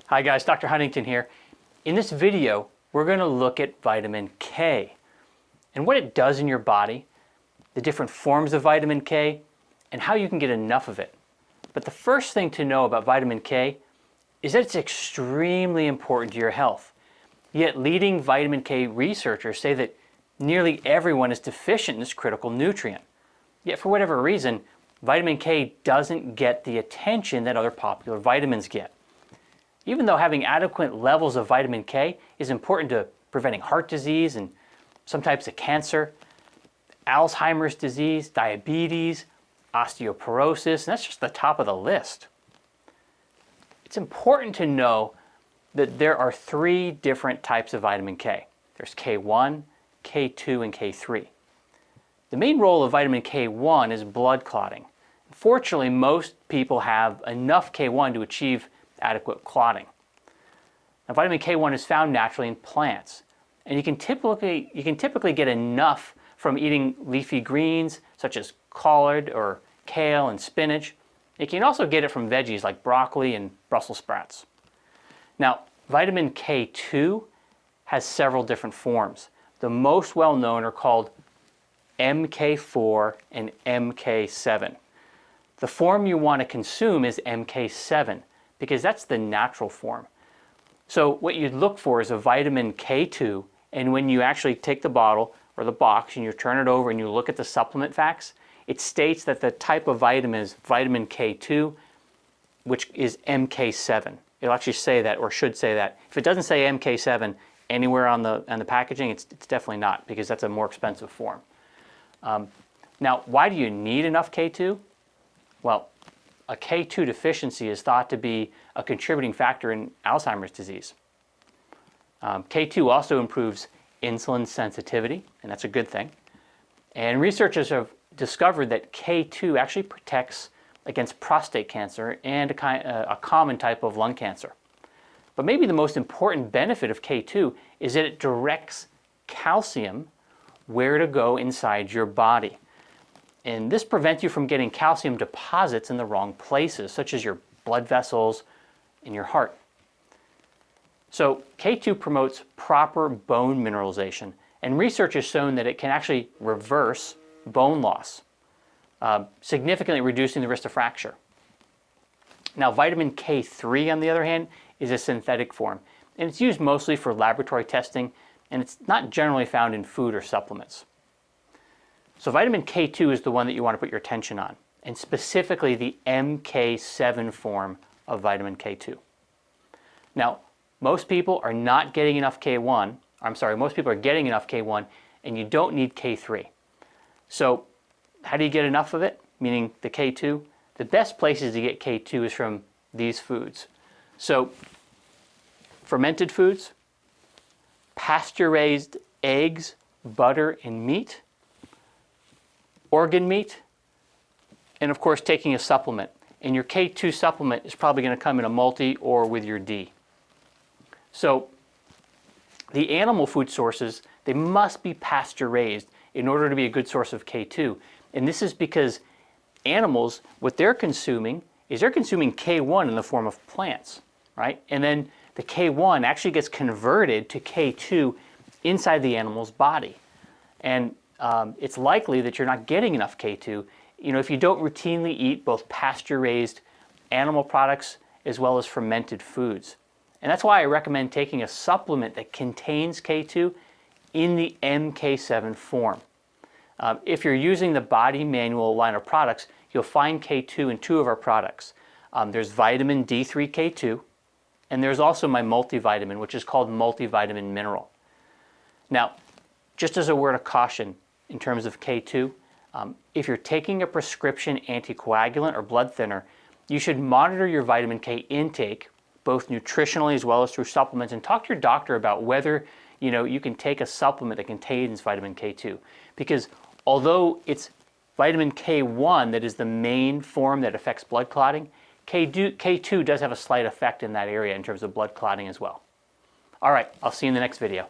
Hi guys, Dr. Huntington here. In this video, we're going to look at vitamin K and what it does in your body, the different forms of vitamin K, and how you can get enough of it. But the first thing to know about vitamin K is that it's extremely important to your health. Yet leading vitamin K researchers say that nearly everyone is deficient in this critical nutrient. Yet for whatever reason, vitamin K doesn't get the attention that other popular vitamins get. Even though having adequate levels of vitamin K is important to preventing heart disease and some types of cancer, Alzheimer's disease, diabetes, osteoporosis, and that's just the top of the list. It's important to know that there are three different types of vitamin K. There's K1, K2, and K3. The main role of vitamin K1 is blood clotting. Fortunately, most people have enough K1 to achieve adequate clotting. Now, vitamin K1 is found naturally in plants, and you can typically get enough from eating leafy greens such as collard or kale and spinach. You can also get it from veggies like broccoli and Brussels sprouts. Now, vitamin K2 has several different forms. The most well-known are called MK4 and MK7. The form you want to consume is MK7 because that's the natural form. So what you'd look for is a vitamin K2, and when you actually take the bottle or the box and you turn it over and you look at the supplement facts, it states that the type of vitamin is vitamin K2, which is MK7. It'll actually say that, or should say that. If it doesn't say MK7 anywhere on the packaging, it's definitely not, because that's a more expensive form. Now, why do you need enough K2? Well, a K2 deficiency is thought to be a contributing factor in Alzheimer's disease. K2 also improves insulin sensitivity, and that's a good thing. And researchers have discovered that K2 actually protects against prostate cancer and a common type of lung cancer. But maybe the most important benefit of K2 is that it directs calcium where to go inside your body. And this prevents you from getting calcium deposits in the wrong places, such as your blood vessels and your heart. So K2 promotes proper bone mineralization, and research has shown that it can actually reverse bone loss, significantly reducing the risk of fracture. Now, vitamin K3, on the other hand, is a synthetic form, and it's used mostly for laboratory testing, and it's not generally found in food or supplements. So vitamin K2 is the one that you want to put your attention on, and specifically the MK7 form of vitamin K2. Now, most people are not getting enough K1, most people are getting enough K1, and you don't need K3. So how do you get enough of it, meaning the K2? The best places to get K2 is from these foods. So fermented foods, pasture-raised eggs, butter, and meat, organ meat, and of course taking a supplement. And your K2 supplement is probably going to come in a multi or with your D. So the animal food sources, they must be pasture raised in order to be a good source of K2. And this is because animals, what they're consuming is they're consuming K1 in the form of plants, right? And then the K1 actually gets converted to K2 inside the animal's body. And it's likely that you're not getting enough K2, if you don't routinely eat both pasture-raised animal products as well as fermented foods. And that's why I recommend taking a supplement that contains K2 in the MK7 form. If you're using the BodyManual line of products, you'll find K2 in two of our products. There's vitamin D3K2, and there's also my multivitamin, which is called multivitamin mineral. Now, just as a word of caution in terms of K2, if you're taking a prescription anticoagulant or blood thinner, you should monitor your vitamin K intake, both nutritionally as well as through supplements, and talk to your doctor about whether you can take a supplement that contains vitamin K2. Because although it's vitamin K1 that is the main form that affects blood clotting, K2 does have a slight effect in that area in terms of blood clotting as well. All right, I'll see you in the next video.